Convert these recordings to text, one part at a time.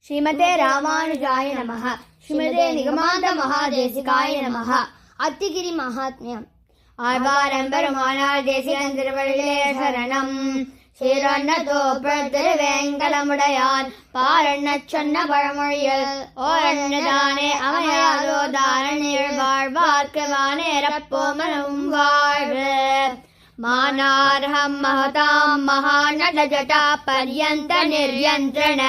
ஸ்ரீமதே ராமானுஜாய நமஹ. ஸ்ரீமதே நிகமாந்த மகாதேசிகாய நமஹ. அத்திகிரி மகாத்மியம். ஆழ்வாரம்பெருமானார் தேசிகன் திருவள்ளிலே சரணம். சீரண்ணதோப்புள் திருவேங்கடமுடையான் பாரண்ணச் சொன்ன பழமொழியில் ஓரண்ணதானே அமையாதோ தாரணியில் வாழ்வார்க்கு வானேரப்போமனும் வாழ்வு. மானார்ஹம் மகதாம் மகாநடஜடா பர்யந்த நிர்யந்திரண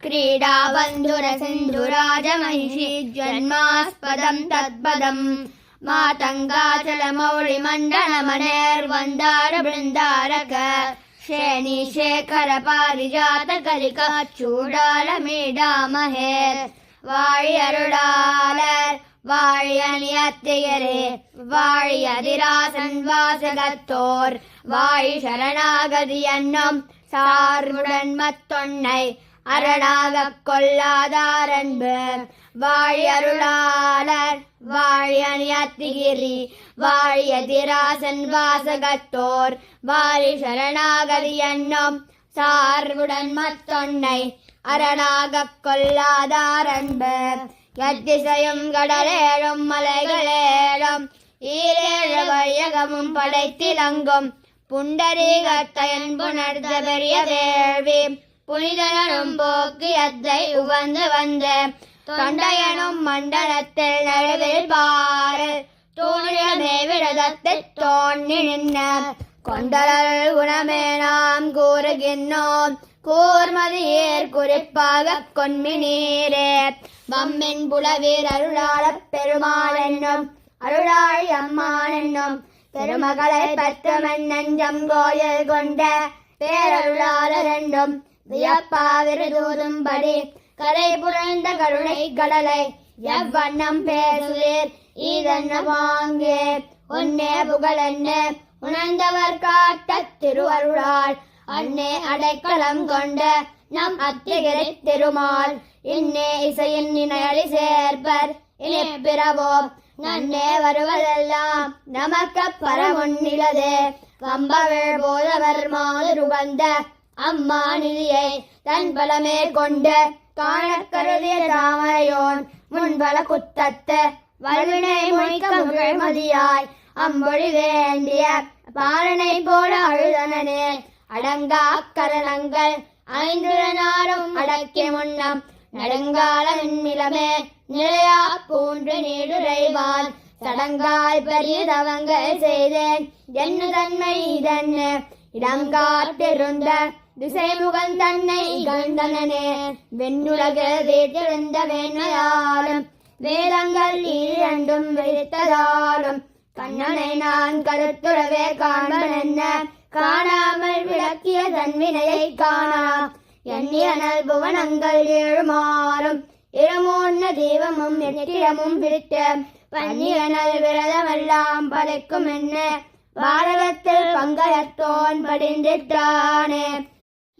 क्रीडा बंधुर सिंधुराज महिषी जन्मास्पदं तत्पदं मातंगाचल मौळि मंडल मनेर्वंदार बृंदारक श्रेणी शेखर पारिजात कलिका चूडाल मीडामहे वाळियरुडालर वाळियनियत्तिगरे वाळियदिरासन् वासगत्तोर वाळि शरणागதியன்னும் சார்வுடன் மத்தொன்னை அரணாக கொள்ளாதார் அன்பு. வாழி அருளாளர் வாழி அணியத்திகிரி வாழிய திராசன் வாசகத்தோர் வாழி சரணாகதி என்னும் சார்வுடன் மத்தொன்னை அரணாக கொள்ளாதார் அன்பு. எத்திசையும் கடலேழும் மலைகளேழும் ஈரேழு வையகமும் படைத்திலங்கும் புண்டரீகத்தையன் புணர்ந்த பெரிய வேள்வி புனிதனும் போக்கு எத்தை உவந்து வந்த தொண்டையனும் மண்டலத்தில் நடுவில் பாரு தூணிடமே விரதத்தை தோன்றி நின்ன கொண்டலர் குணமே நாம் கூறுகின்றோம் கூர்மதியேர் குறிப்பாக கொன்மி நீரே. வம்மின் புலவீர் அருளாளப் பெருமாள் என்னும் அருளாழி அம்மான் என்னும் பெருமகளை பெற்றமன் நெஞ்சம் கோயில் கொண்ட பேரருளாளர் என்றும் வியப்பாவிருதூதும்படி கரை புரண்ட கருணை கடலை எவ்வண்ணம் பேசுவீர் ஈதன்ன வாங்கே ஒன்னே புகழென்ன உணர்ந்தவர் காட்ட திருவருளால் அன்னே அடைக்கலம் கொண்ட நம் அத்திகிரி திருமால் இன்னே இசையின் நினையலி சேர்ப்பர் இனி பிறவோம் நன்னே வருவதெல்லாம் நமக்க பரமுன்னிலதே. கம்பவிழ் போதவர் மாதுருகந்த அம்மா நிதியை தன் பலமே கொண்டு காணக் கருதிய தாமரையோன் முன்பல குத்தத்து வல்வினை மொழிக்க முகழ்மதியாய் அம்பொழி வேண்டிய பாலனை போல அழுதனே. அடங்கா கரணங்கள் ஐந்துடனாரும் அடக்கி முன்னம் நடுங்கால நிலமே நிலையா பூன்று நீடுரைவான் சடங்காய் பெரியதவங்கள் செய்தேன் என்ன தன்மை இதன்னு இடங்காத்திருந்த திசைமுகன் தன்னை கண்டனே. வெண்ணுலகில் வீட்டிருந்த வேண்மையாலும் வேதங்கள் இரண்டும் விரித்ததாலும் கண்ணனை நான் கருத்துறவே காண்பனென்ன காணாமல் விளக்கிய தன்வினையை காணா எண்ணியனல் புவனங்கள் ஏழுமாறும் இருமூன்ன தீபமும் எட்டிடமும் பிரித்த பன்னியனல் விரதமெல்லாம் படைக்கும் என்ன பாரதத்தில் பங்கயத்தோன் படிந்திட்டானே.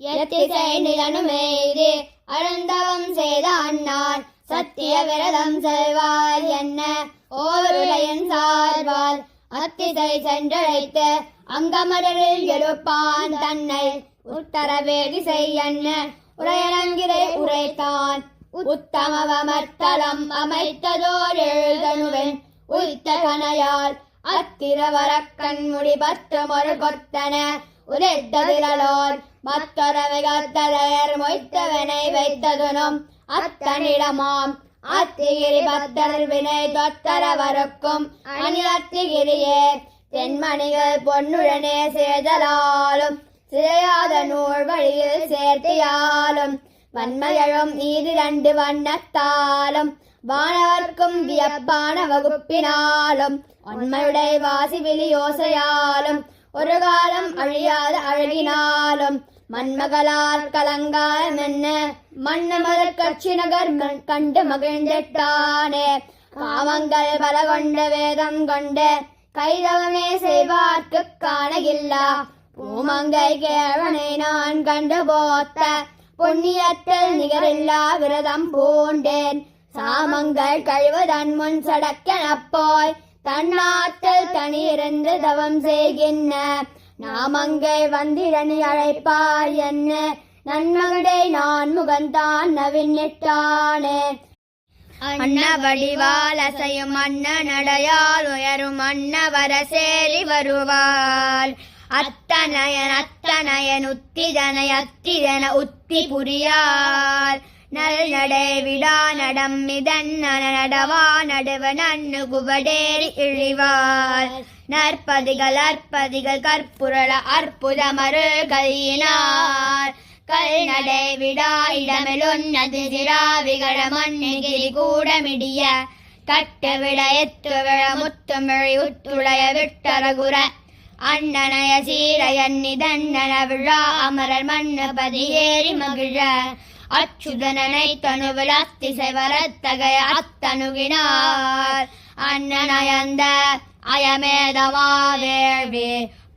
எத்திசை நிலனுமேதி அருந்தவம் செய்த அண்ணான் சத்திய விரதம் செல்வார் என்ன ஓருடையன் சார்வால் அத்திசை சென்றழைத்து அங்கமரில் எழுப்பான் தன்னை உத்தரவேதி செய்யன்ன உரையரங்கிரை உரைத்தான் உத்தமவமர்த்தலம் அமைத்ததோர் எழுதனுவன் உய்த்த கனையால் அத்திரவரக்கண் முடி பத்துமொரு கொத்தன உதைத்ததிலோர் மற்றொரவைகத்தரையர் மொய்த்தவனை வைத்ததுனும் அத்தனிடமாம் அத்திகிரி பத்தர் வினை தொத்தரவருக்கும் அணி அத்திகிரியே தென்மணிகள் பொன்னுடனே சேதலாலும் சிறையாத நூல் வழியில் சேர்த்தியாலும் வன்மையழும் ஈரிரண்டு வண்ணத்தாலும் வானவர்க்கும் வியப்பான வகுப்பினாலும் உண்மையுடைய வாசி விழி யோசையாலும் ஒரு காலம் அழியாத அழகினாலும் மண்மகளால் கலங்காலம் என்ன மன்னமது கட்சி நகர் கண்டு மகிழ்ந்திட்டானே. காமங்கள் பல கொண்ட வேதம் கொண்டு கைதவமே செய்வார்க்கு காணகில்லா பூமங்கை கேவனை நான் கண்டு போத்த புண்ணியத்தில் நிகரில்லா விரதம் பூண்டேன் சாமங்கள் கழுவதன் முன் சடக்கெனப் போய் தன்னாத்தில் தனியிருந்து தவம் செய்கின்ற நாமங்கை வந்திரணி அழைப்பார் என்ன நன்மகடை நான் முகந்தான் நவின்னிட்டானே. அன்ன வடிவால் அசையும் அன்ன நடையால் உயரும் அன்னவர சேரி வருவாள். அத்தனயன் அத்தனயன் உத்திதனை அத்திதன உத்தி புரியாள். நல் நடை விடா நடம் இதன் நடவா நடுவ நன்னு குவடேறி இழிவாள். நற்பதிகள் அற்பதிகள் கற்புரள அற்புதமரு கையினார். கல் நடை விடா இடமிலொன்னது சிராவிகள மண்ணிகிரி கூடமிடிய கட்டு விட எத்து விழ முத்துமிழி உத்துளைய விட்டரகுர அண்ணனைய சீரையன் நிதன்னன விழா அமரர் மண்ணு பதியேறி மகிழ. அச்சுதனனை தனுவில் அத்திசை வரத்தகைய அத்தனுகினார். அண்ணனயந்த அயமேதமா வேள்வி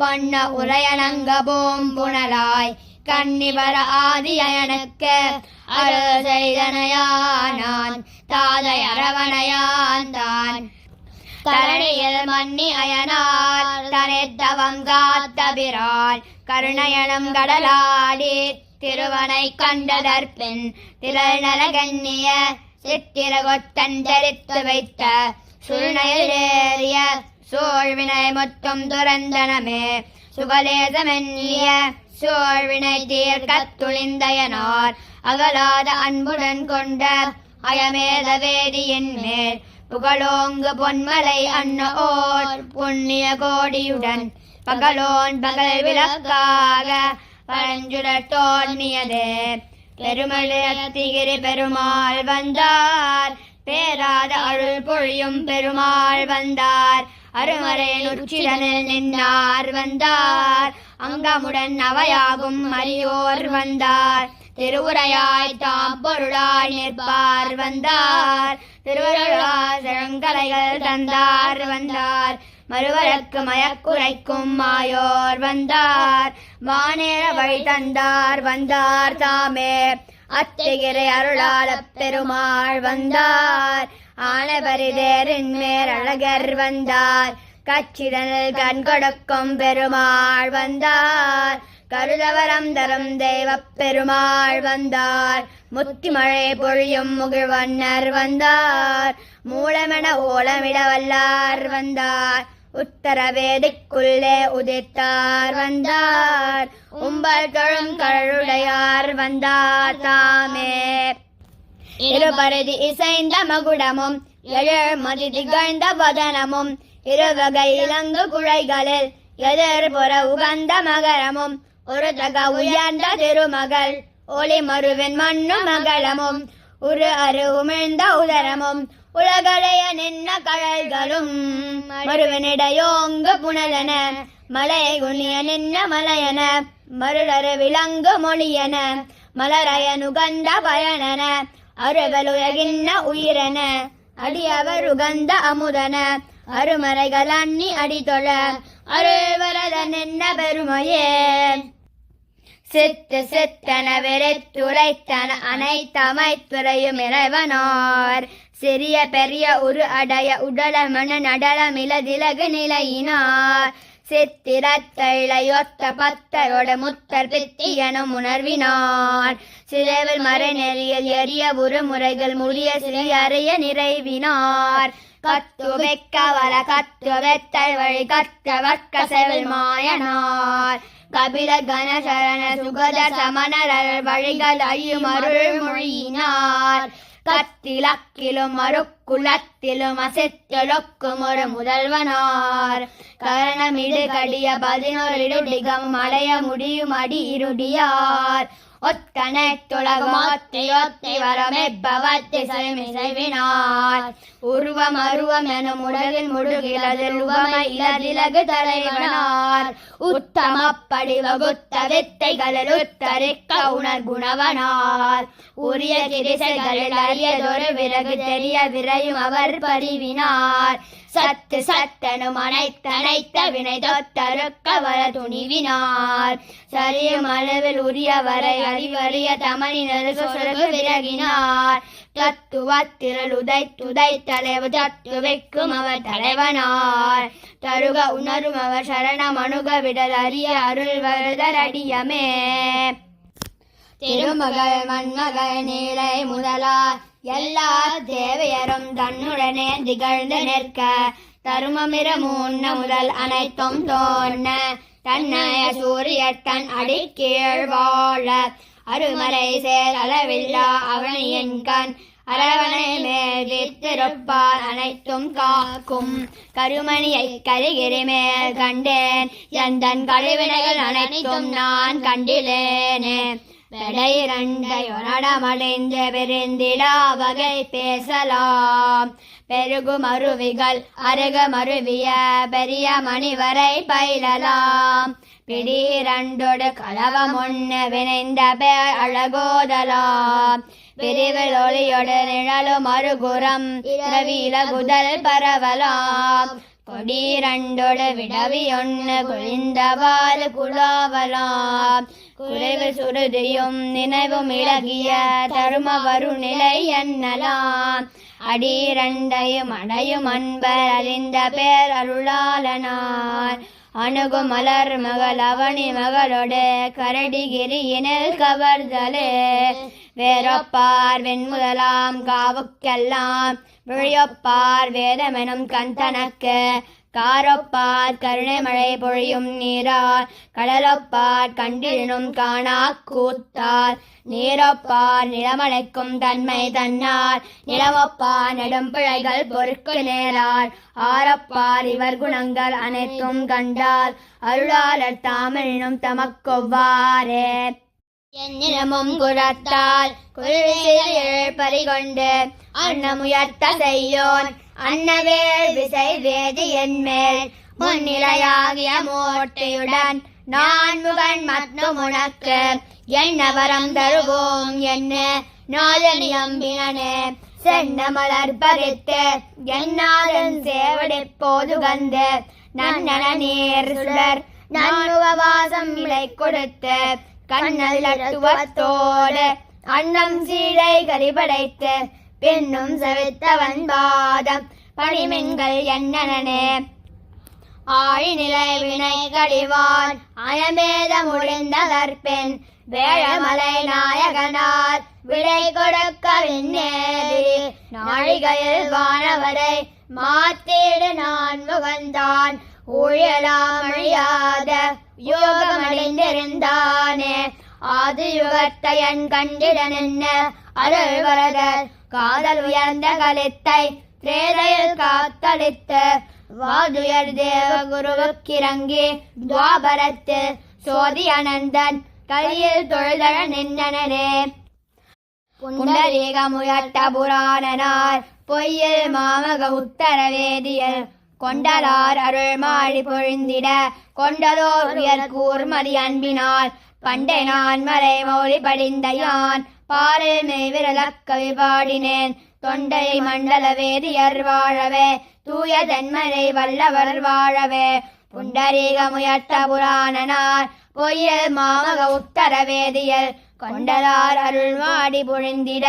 பொன்ன உரையனங்க பூம்புணராய் கன்னிவர ஆதியனுக்கு அருள் செய்தனையானான் தாதை அரவணையான் தான். தரணியில் மன்னி அயனார் தனித்தவம் காத்தபிரான் கருணயனம் கடலாடி திருவனை கண்டதற்பின் திரள் நலகண்ணிய சித்திரகொத்தன் தரித்து வைத்த சுருணையில் ஏறிய சோழ்வினை மொத்தம் துறந்தனமே சுகலேசமென்னிய சோழ்வினை தீர்க்கத் துளிந்தயனார் அகலாத அன்புடன் கொண்ட அயமேத வேதியின் மேல் புகழோங்கு பொன்மலை அன்ன ஓர் புண்ணிய கோடியுடன் பகலோன் பகல் விளக்காக பழஞ்சுடர் தோன்மியதே. பெருமழியத்திகிரி பெருமாள் வந்தார் பேராத அருள் பொழியும் பெருமாள் வந்தார். அருமறையின் உச்சிதனில் நின்னார் வந்தார் அங்கமுடன் அவையாகும் மரியோர் வந்தார். திருவுரையாய் தாம் பொருளாய் நிற்பார் வந்தார். திருவருளால் செழுங்கலைகள் தந்தார் வந்தார். மறுவழக்கு மயக்குரைக்கும் மாயோர் வந்தார். வானேற வழி தந்தார் வந்தார் தாமே. அத்திகிரை அருளாள பெருமாள் வந்தார். ஆனபரிதேரின் மேல் அழகர் வந்தார். கச்சிதனில் கண் கொடுக்கும் பெருமாள் வந்தார். கருதவரம் தரும் தெய்வ பெருமாள் வந்தார். முத்திமழை பொழியும் முகிழ்வன்னர் வந்தார். மூலமென ஓலமிட வல்லார் வந்தார். உத்தரவேதிக்குள்ளே உதித்தார் வந்தார். உம்பல் தொழும் கழுடையார் வந்தார் தாமே. இருபருதி இசைந்த மகுடமும் எழுமதி திகழ்ந்த வதனமும் இருவகை இலங்கு குழைகளில் எதிர்புற உகந்த மகரமும் ஒரு தக உயர்ந்த திருமகள் ஒளி மருவின் மண்ணு மகளமும் ஒரு அரு உமிழ்ந்த உதரமும் உலகடைய நின்ன கழல்களும் மருவனிடையோங்கு புனலன மலை குனிய நின்ன மலையன மருளரு விலங்கு மொழியன மலரயனுகந்த பயனன அருவலுலகின்ன உயிரன அடியவர் உகந்த அமுதன அருமறைகள் அண்ணி அடிதொழ அருள்வரதன் என்ன பெருமையே. சித்து சித்தன விரைத்துரைத்தன அனைத்தமைத்துறையும் இறைவனார். சிறிய பெரிய உரு அடைய உடலமன நடலமிலதிலகு நிலையினார். சித்திரத்தைளையொத்த பத்தரோட முத்தர் பித்தியனும் உணர்வினார். சிலைவில் மறைநெறியில் எரிய உரு முறைகள் முடிய சிறிய அறிய நிறைவினார். கத்து வெக்க வர கத்து வெத்தல் வழி கத்த வக்க செவில் மாயனார். கபில கணசரண சுகத சமணர் வழிகள் ஐயும் அருள் மொழியினார். கத்திலக்கிலும் மறுக்குலத்திலும் அசைத்தொழுக்கும் ஒரு முதல்வனார். கரணமிடு கடிய 11 இடுடிகம் அடைய முடியும் அடி இருடியார். ஒத்தனை துலகமொத்தை ஒத்தை வரமெப்பவத்தை செய்வினார். உருவம் அருவம் எனும் உலகில் முடுகிலதில் உவமை இலதிலகு தலைவனார். உத்தமப்படி வகுத்த வித்தைகளில் உத்தரிக்க உணர் குணவனார். உரிய திரிசைகளில் அறியதொரு விறகு தெரிய விரையும் அவர் பரிவினார். சத்து சத்தனும் அனைத்தனைத்த வினை தொத்தருக்க வர துணிவினார். சரியும் அளவில் உரிய வரை அறிவறிய தமனினரு சொருகு விலகினார். தத்துவத்திரல் உதைத்துதை தலைவு தத்து வைக்கும் அவர் தலைவனார். தருக உணரும் அவர் சரணம் அணுக விடல் அறிய அருள் வருதர் அடியமே. திருமகள் மண்மகள் நீலை முதலார் எல்லா தேவையரும் தன்னுடனே திகழ்ந்து நிற்க தருமமிர மூன்ன முதல் அனைத்தும் தோன்ன தன்னைய சூரியத்தன் அடிக்கீழ் வாழ அருமறை சேர் அளவில்லா அவனியின் கண் அரவணை மேல் வித்திருப்பார் அனைத்தும் காக்கும் கருமணியை கரிகிரி மேல் கண்டேன் எந்தன் கழிவினைகள் அனைத்தும் நான் கண்டிலேனே பெடையிரண்டையொனடமடைந்து விரிந்திடா வகை பேசலாம் பெருகும் அருவிகள் அருக மருவிய பெரிய மணிவரை பயிலலாம் பிடிரண்டொடு கலவம் ஒன்று வினைந்த பேர் அழகோதலாம் பிரிவில் ஒளியொடு நிழலும் அருகுரம் இரவிலகுதல் பரவலாம் கொடிரண்டொடு விடவி ஒன்று குளிந்தவாறு குழாவலாம் குறைவு சுருதியும் நினைவும் இழகிய தருமவரு நிலை எண்ணலாம் அடிரண்டையும் அடையும் அன்பர் அறிந்த பேர் அருளாளனார் அணுகும் மலர் மகள் அவனி மகளோடு கரடிகிரியினில் கவர்தலே வேறொப்பார் வெண்முதலாம் காவுக்கெல்லாம் விழியொப்பார் வேதமெனும் கந்தனக்கு காரொப்பார் கருணை மழை பொழியும் நீரார் கடலொப்பார் கண்டினும் காணா கூத்தார் நீரொப்பார் நிலமழைக்கும் தன்மை தன்னார் நிலமொப்பார் நெடும் பிழைகள் பொறுக்கு நேரார் ஆரப்பார் இவர் குணங்கள் அனைத்தும் கண்டால் அருளாளர் தாமெனும் தமக்கொவ்வாறே என்னிடமும் குரத்தால் குளிர் பறிகொண்டு அன்னமுயர்த்த செய்யோன் அன்னவேல் விசை வேதி என்மேல் முன்னிலையாகிய மூர்த்தியுடன் நான் முகன் மற்றும் உனக்கு என்ன வரம் தருவோம் என்ன நாதனியம்பினே சென்ன மலர் பறித்து என்னாதன் சேவடி போதுகந்து நன்னன நீர் சுடர் நன்முகவாசம் இலை கொடுத்து கண்ணல் லட்டுவத்தோடு அன்னம் சீடை கரிபடைத்து பின்னும் செவித்தவன் பாதம் பணிமென்கள் என்னனே ஆழி நிலை வினை கடிவான் அயமேத முடிந்த கற்பெண் வேழமலை நாயகனார் விடை கொடுக்க விண்ணேறி நாழிகையில் வானவரை மாத்தீடு நான் முகந்தான் ஊழலாம் அழியாத யோகமடைந்திருந்தானே ஆதி யுகத்தையன் கண்டிடன் என்ன அருள் வரதர் காதல் உயர்ந்த கலித்தை திரேதையில் காத்தளித்து வாதுயர் தேவ குருவுக்கிறங்கி துவாபரத்தில் சோதி அனந்தன் கலியில் தொழுதழ நின்றனரே புண்டரீகமுயர்த்த புராணனார் பொய்யில் மாமக உத்தரவேதியல் கொண்டலார் அருள் மாழி பொழிந்திட கொண்டதோர் உயர் கூர்மதி அன்பினால் பண்டை நான் மறை மௌலி படிந்த யான் பாரில் மெய்விரலக் கவி பாடினேன் தொண்டை மண்டல வேதியர் வாழவே தூய தென்மறை வல்லவர் வாழவே புண்டரீகமுயர்த்த புராணனார் பொய்யில் மாமக உத்தர வேதியல் கொண்டலார் அருள் மாடி பொழிந்திட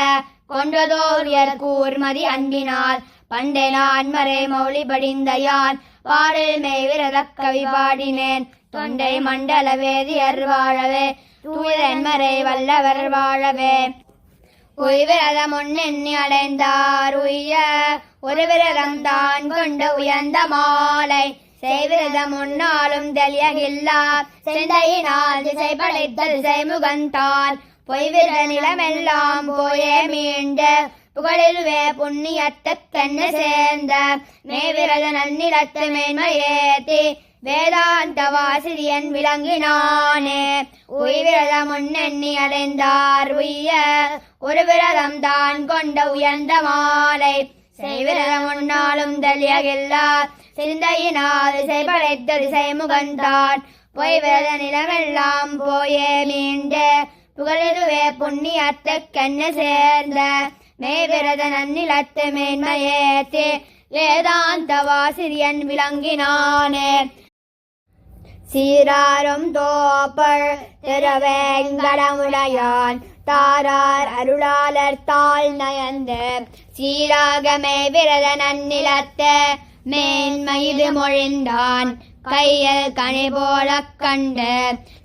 கொண்டதோர் உயர் கூர்மதி அன்பினால் பண்டை நான் மறை மௌலி படிந்த யான் பாரில் மெய்விரலக் கவி பாடினேன் தொண்டை மண்டல வேதியர் வாழவே தூயன்மறை வல்லவர் வாழவே உய்விரதம் ஒன்னெண்ணி அடைந்தார் உய்ய ஒரு விரதம் தான் கொண்ட உயர்ந்த மாலை செய்விரதம் உன்னாலும் தெளியகில்லா சிந்தையினால் திசை படைத்தல் செய்முகந்தான் பொய்விர நிலமெல்லாம் போயே மீண்டு புகழில்வே புண்ணியத்தென்ன சேர்ந்த மேவிரத நன்னிலத்து மேன்மையேத்தி வேதாந்த வாசிரியன் விளங்கினானே உய்விரதம் முன்னெண்ணி அடைந்தார் உய்ய ஒரு விரதம் தான் கொண்ட உயர்ந்த மாலை செய்விரதம் உன்னாலும் தெளியகில்லா சிந்தையினால் செய்படைத்த திசை முகந்தான் பொய்விரத நிலமெல்லாம் போயே மீண்டு புகழிலுவே புண்ணியத்துக்கென்ன சேர்ந்த மேவிரத நன்னிலத்து மேன்மையேத்தி வேதாந்த வாசிரியன் விளங்கினானே சீராரும் தோப்பள் திருவேங்கடமுடையான் தாரார் அருளாளர் தாழ் நயந்து சீராகமே விரத நன்னிலத்து மேன்மைது மொழிந்தான் கையில் கனி போல கண்டு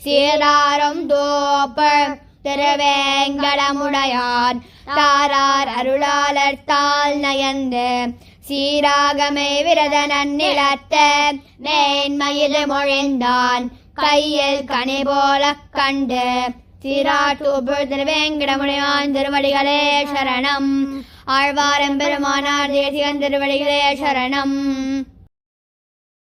சீராரும் தோப்பள் திருவேங்கடமுடையான் தாரார் அருளாளர் தாள் நயந்து சீராகமே விரத நன்னிலத்த மேன்மயிது மொழிந்தான் கையில் கனி போல கண்டு சீராட்டூபுர் திருவேங்கடமுடையான் திருவடிகளே சரணம். ஆழ்வாரம் பெருமானார் தேசிகன் திருவடிகளே சரணம்.